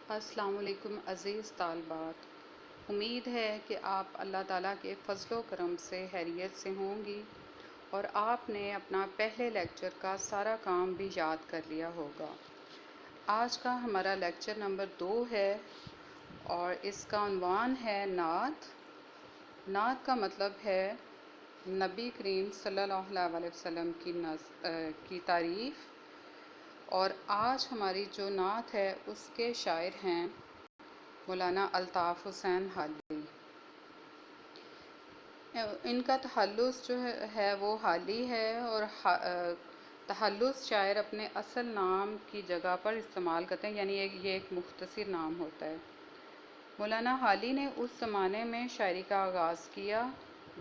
السلام علیکم عزیز طالبات، امید ہے کہ آپ اللہ تعالیٰ کے فضل و کرم سے خیریت سے ہوں گی اور آپ نے اپنا پہلے لیکچر کا سارا کام بھی یاد کر لیا ہوگا۔ آج کا ہمارا لیکچر نمبر 2 ہے اور اس کا عنوان ہے نعت۔ نعت کا مطلب ہے نبی کریم صلی اللہ علیہ وسلم کی تعریف، اور آج ہماری جو نعت ہے اس کے شاعر ہیں مولانا الطاف حسین حالی۔ ان کا تخلص جو ہے وہ حالی ہے، اور تخلص شاعر اپنے اصل نام کی جگہ پر استعمال کرتے ہیں، یعنی یہ ایک مختصر نام ہوتا ہے۔ مولانا حالی نے اس زمانے میں شاعری کا آغاز کیا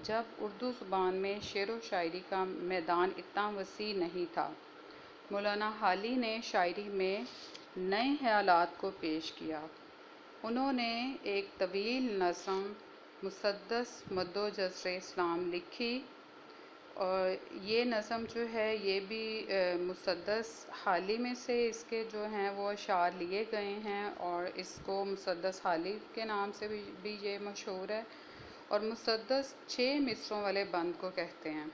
جب اردو زبان میں شعر و شاعری کا میدان اتنا وسیع نہیں تھا۔ مولانا حالی نے شاعری میں نئے خیالات کو پیش کیا۔ انہوں نے ایک طویل نظم مسدس مد و جزر اسلام لکھی، اور یہ نظم جو ہے یہ بھی مسدس حالی میں سے اس کے جو ہیں وہ اشعار لیے گئے ہیں، اور اس کو مسدس حالی کے نام سے بھی یہ مشہور ہے، اور مسدس 6 مصروں والے بند کو کہتے ہیں۔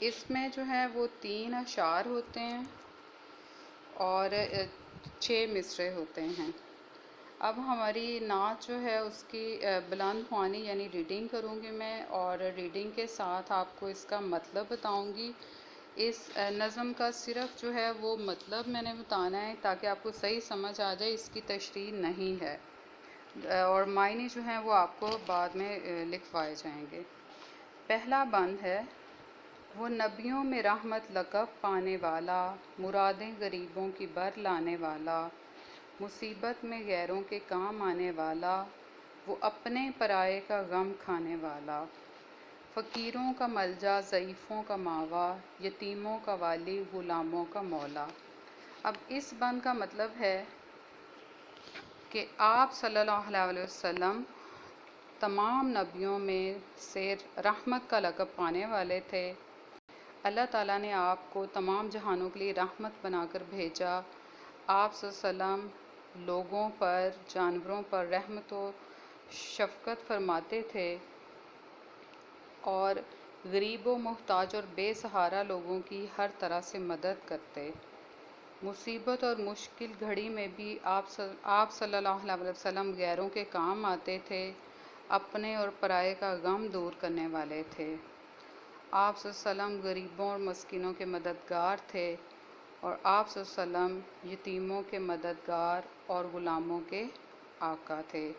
اس میں جو ہے وہ 3 اشعار ہوتے ہیں اور 6 مصرے ہوتے ہیں۔ اب ہماری نعت جو ہے اس کی بلند خوانی یعنی ریڈنگ کروں گی میں، اور ریڈنگ کے ساتھ آپ کو اس کا مطلب بتاؤں گی۔ اس نظم کا صرف جو ہے وہ مطلب میں نے بتانا ہے تاکہ آپ کو صحیح سمجھ آ جائے، اس کی تشریح نہیں ہے، اور معنی جو ہیں وہ آپ کو بعد میں لکھوائے جائیں گے۔ پہلا بند ہے: وہ نبیوں میں رحمت لقب پانے والا، مرادیں غریبوں کی بر لانے والا، مصیبت میں غیروں کے کام آنے والا، وہ اپنے پرائے کا غم کھانے والا، فقیروں کا ملجا ضعیفوں کا ماوا، یتیموں کا والی غلاموں کا مولا۔ اب اس بند کا مطلب ہے کہ آپ صلی اللہ علیہ وسلم تمام نبیوں میں سے رحمت کا لقب پانے والے تھے۔ اللہ تعالیٰ نے آپ کو تمام جہانوں کے لیے رحمت بنا کر بھیجا۔ آپ صلی اللہ علیہ وسلم لوگوں پر، جانوروں پر رحمت و شفقت فرماتے تھے، اور غریب و محتاج اور بے سہارا لوگوں کی ہر طرح سے مدد کرتے۔ مصیبت اور مشکل گھڑی میں بھی آپ صلی اللہ علیہ وسلم غیروں کے کام آتے تھے، اپنے اور پرائے کا غم دور کرنے والے تھے۔ آپ صلی اللہ علیہ وسلم غریبوں اور مسکینوں کے مددگار تھے، اور آپ صلی اللہ علیہ وسلم یتیموں کے مددگار اور غلاموں کے آقا تھے۔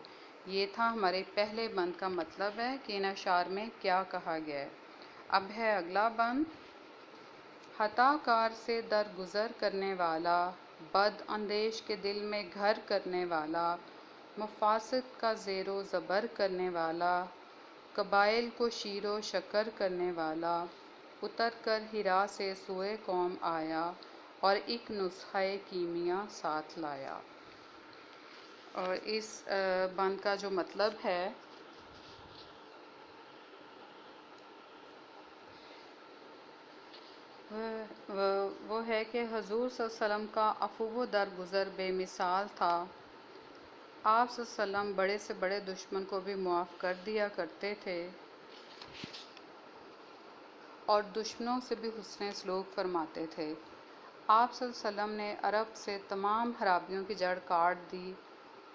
یہ تھا ہمارے پہلے بند کا مطلب ہے کہ ان اشعار میں کیا کہا گیا ہے۔ اب ہے اگلا بند: خطا کار سے درگزر کرنے والا، بد اندیش کے دل میں گھر کرنے والا، مفاسد کا زیر و زبر کرنے والا، قبائل کو شیر و شکر کرنے والا، اتر کر ہرا سے سوئے قوم آیا، اور ایک نسخہ کیمیا ساتھ لایا۔ اور اس بند کا جو مطلب ہے وہ ہے کہ حضور صلی اللہ علیہ وسلم کا عفو و درگزر بے مثال تھا۔ آپ صلی اللہ علیہ وسلم بڑے سے بڑے دشمن کو بھی معاف کر دیا کرتے تھے، اور دشمنوں سے بھی حسن سلوک فرماتے تھے۔ آپ صلی اللہ علیہ وسلم نے عرب سے تمام خرابیوں کی جڑ کاٹ دی،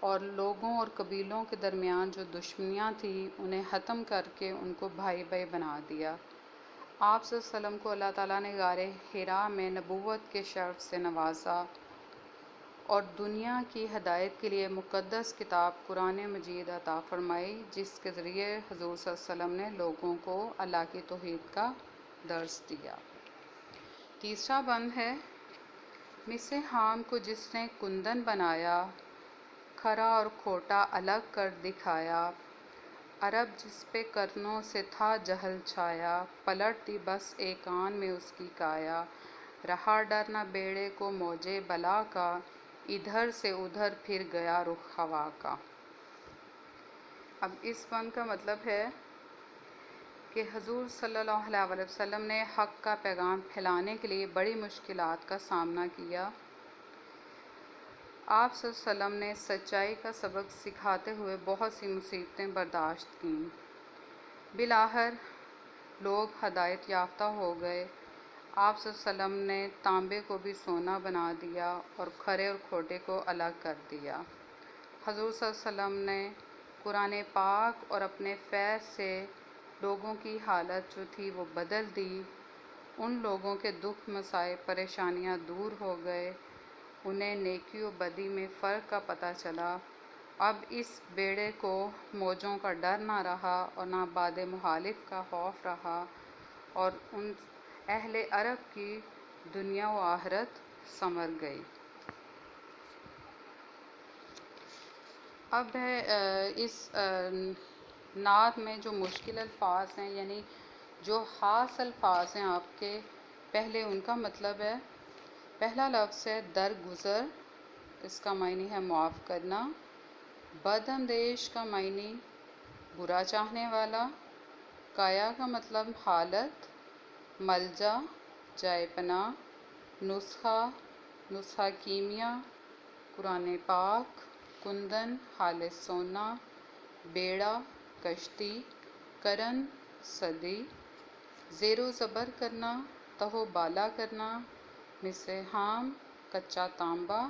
اور لوگوں اور قبیلوں کے درمیان جو دشمنیاں تھیں انہیں ختم کر کے ان کو بھائی بھائی بنا دیا۔ آپ صلی اللہ علیہ وسلم کو اللہ تعالیٰ نے غار حرا میں نبوت کے شرف سے نوازا، اور دنیا کی ہدایت کے لیے مقدس کتاب قرآن مجید عطا فرمائی، جس کے ذریعے حضور صلی اللہ علیہ وسلم نے لوگوں کو اللہ کی توحید کا درس دیا۔ تیسرا بند ہے: مس حام کو جس نے کندن بنایا، کھرا اور کھوٹا الگ کر دکھایا، عرب جس پہ کرنوں سے تھا جہل چھایا، پلٹ دی بس ایک آن میں اس کی کایا، رہا ڈر نہ بیڑے کو موجے بلا کا، ادھر سے ادھر پھر گیا رخ ہوا کا۔ اب اس بند کا مطلب ہے کہ حضور صلی اللہ علیہ وسلم نے حق کا پیغام پھیلانے کے لیے بڑی مشکلات کا سامنا کیا، آپ صلی اللہ علیہ وسلم نے سچائی کا سبق سکھاتے ہوئے بہت سی مصیبتیں برداشت کیں۔ بالآخر لوگ ہدایت یافتہ ہو گئے۔ آپ صلی اللہ علیہ وسلم نے تانبے کو بھی سونا بنا دیا اور کھرے اور کھوٹے کو الگ کر دیا۔ حضور صلی اللہ علیہ وسلم نے قرآن پاک اور اپنے فیض سے لوگوں کی حالت جو تھی وہ بدل دی۔ ان لوگوں کے دکھ مصائب پریشانیاں دور ہو گئے، انہیں نیکی و بدی میں فرق کا پتہ چلا۔ اب اس بیڑے کو موجوں کا ڈر نہ رہا اور نہ باد مخالف کا خوف رہا، اور ان اہل عرب کی دنیا و آخرت سنور گئی۔ اب ہے اس نعت میں جو مشکل الفاظ ہیں، یعنی جو خاص الفاظ ہیں آپ کے، پہلے ان کا مطلب ہے۔ پہلا لفظ ہے درگزر، اس کا معنی ہے معاف کرنا۔ بد اندیش کا معنی برا چاہنے والا۔ کایا کا مطلب حالت، ملجا جائے پناہ۔ نسخہ کیمیا، قرآن پاک۔ کندن خالص سونا۔ بیڑا کشتی۔ کرن صدی۔ زیر و زبر کرنا، تہو بالا کرنا۔ مصر حام کچا تانبا۔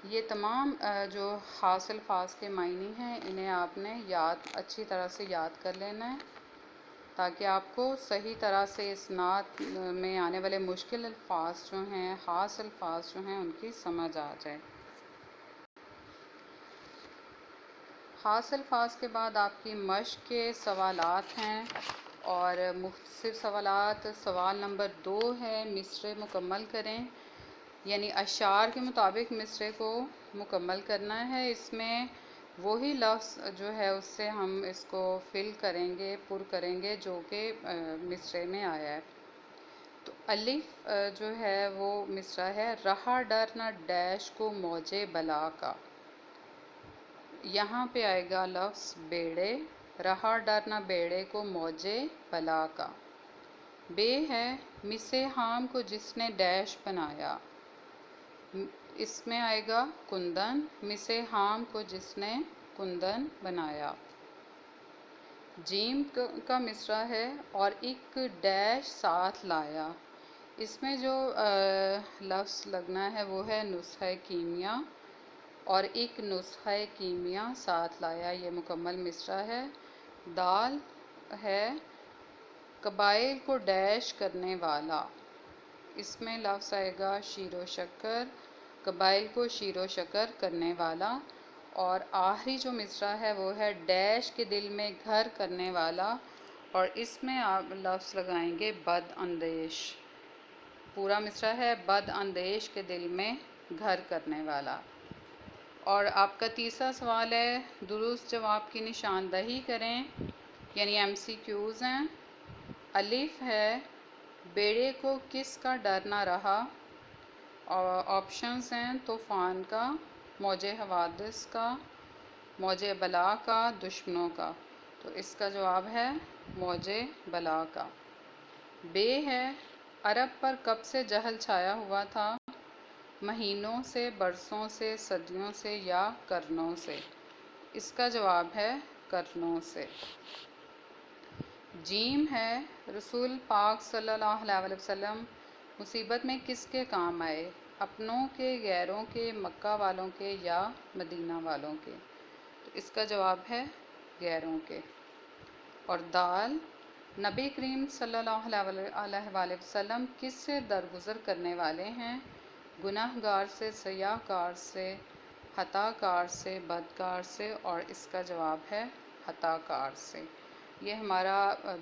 یہ تمام جو خاص الفاظ کے معنی ہیں انہیں آپ نے اچھی طرح سے یاد کر لینا ہے، تاکہ آپ کو صحیح طرح سے اس نعت میں آنے والے مشکل الفاظ جو ہیں، خاص الفاظ جو ہیں، ان کی سمجھ آ جائے۔ خاص الفاظ کے بعد آپ کی مشق کے سوالات ہیں، اور مختصر سوالات۔ سوال نمبر 2 ہے، مصرع مکمل کریں، یعنی اشعار کے مطابق مصرع کو مکمل کرنا ہے۔ اس میں وہی لفظ جو ہے اس سے ہم اس کو پر کریں گے جو کہ مصرع میں آیا ہے۔ تو الف جو ہے وہ مصرع ہے، رہا ڈر نہ ڈیش کو موجے بلا کا۔ یہاں پہ آئے گا لفظ بیڑے، رہا ڈر نہ بیڑے کو موجے بلا کا۔ بے ہے، مس حام کو جس نے ڈیش بنایا، اس میں آئے گا کندن، مس حام کو جس نے کندن بنایا۔ جیم کا مصرع ہے، اور ایک ڈیش ساتھ لایا۔ اس میں جو لفظ لگنا ہے وہ ہے نسخہ کیمیا، اور ایک نسخہ کیمیا ساتھ لایا، یہ مکمل مصرع ہے۔ دال ہے، قبائل کو ڈیش کرنے والا۔ اس میں لفظ آئے گا شیر و شکر، قبائل کو شیر و شکر کرنے والا۔ اور آخری جو مصرع ہے وہ ہے ڈیش کے دل میں گھر کرنے والا، اور اس میں آپ لفظ لگائیں گے بد اندیش۔ پورا مصرع ہے، بد اندیش کے دل میں گھر کرنے والا۔ اور آپ کا تیسرا سوال ہے، درست جواب کی نشاندہی کریں، یعنی MCQs ہیں۔ الف ہے، بیڑے کو کس کا ڈر نہ رہا؟ اور آپشنز ہیں، طوفان کا، موج حوادث کا، موج بلا کا، دشمنوں کا۔ تو اس کا جواب ہے موج بلا کا۔ بے ہے، عرب پر کب سے جہل چھایا ہوا تھا؟ مہینوں سے، برسوں سے، صدیوں سے، یا قرنوں سے؟ اس کا جواب ہے قرنوں سے۔ جیم ہے، رسول پاک صلی اللہ علیہ وسلم مصیبت میں کس کے کام آئے؟ اپنوں کے، غیروں کے، مکہ والوں کے، یا مدینہ والوں کے؟ تو اس کا جواب ہے غیروں کے۔ اور دال، نبی کریم صلی اللہ علیہ وسلم کس سے درگزر کرنے والے ہیں؟ گناہ گار سے، سیاہ کار سے، خطا کار سے، بدکار سے، اور اس کا جواب ہے خطا کار سے۔ یہ ہمارا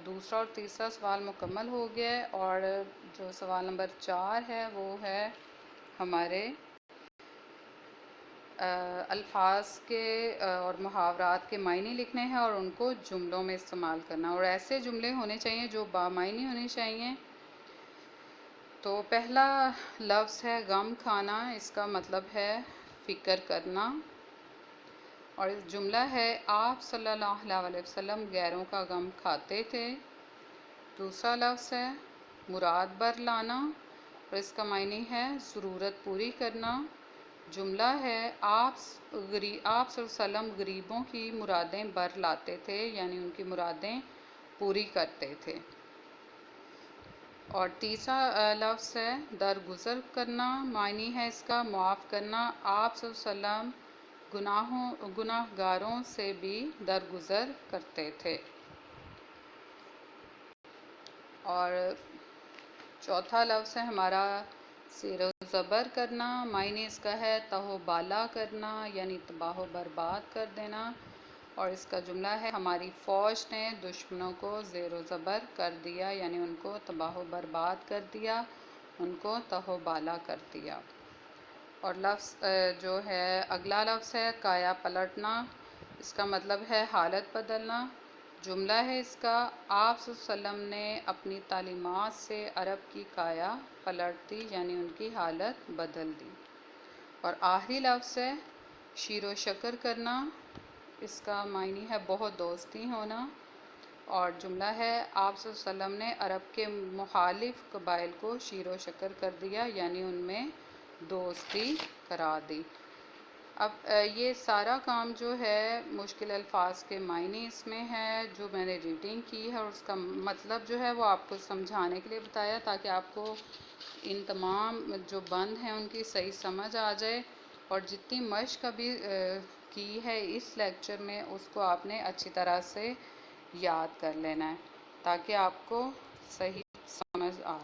دوسرا اور تیسرا سوال مکمل ہو گیا ہے، اور جو سوال نمبر 4 ہے وہ ہے ہمارے الفاظ کے اور محاورات کے معنی لکھنے ہیں اور ان کو جملوں میں استعمال کرنا، اور ایسے جملے ہونے چاہیے جو بامعنی ہونے چاہیے۔ تو پہلا لفظ ہے غم کھانا، اس کا مطلب ہے فکر کرنا، اور جملہ ہے آپ صلی اللہ علیہ وسلم غیروں کا غم کھاتے تھے۔ دوسرا لفظ ہے مراد بر لانا، اور اس کا معنی ہے ضرورت پوری کرنا۔ جملہ ہے آپ صلی اللہ علیہ وسلم غریبوں کی مرادیں بر لاتے تھے، یعنی ان کی مرادیں پوری کرتے تھے۔ اور تیسرا لفظ ہے درگزر کرنا، معنی ہے اس کا معاف کرنا۔ آپ صلی اللہ علیہ وسلم گناہ گاروں سے بھی درگزر کرتے تھے۔ اور چوتھا لفظ ہے ہمارا زیر و زبر کرنا، معنی اس کا ہے تہ و بالا کرنا، یعنی تباہ و برباد کر دینا۔ اور اس کا جملہ ہے ہماری فوج نے دشمنوں کو زیر و زبر کر دیا، یعنی ان کو تباہ و برباد کر دیا، ان کو تہ و بالا کر دیا۔ اور لفظ جو ہے اگلا لفظ ہے کایا پلٹنا، اس کا مطلب ہے حالت بدلنا۔ جملہ ہے اس کا آپ صلی اللہ علیہ وسلم نے اپنی تعلیمات سے عرب کی کایا پلٹ دی، یعنی ان کی حالت بدل دی۔ اور آخری لفظ ہے شیر و شکر کرنا، اس کا معنی ہے بہت دوستی ہونا۔ اور جملہ ہے آپ صلی اللہ علیہ وسلم نے عرب کے مخالف قبائل کو شیر و شکر کر دیا، یعنی ان میں دوستی کرا دی۔ اب یہ سارا کام جو ہے مشکل الفاظ کے معنی اس میں ہے جو میں نے ریڈنگ کی ہے، اور اس کا مطلب جو ہے وہ آپ کو سمجھانے کے لیے بتایا تاکہ آپ کو ان تمام جو بند ہیں ان کی صحیح سمجھ آ جائے۔ اور جتنی مشق ابھی کی ہے اس لیکچر میں اس کو آپ نے اچھی طرح سے یاد کر لینا ہے تاکہ آپ کو صحیح سمجھ آ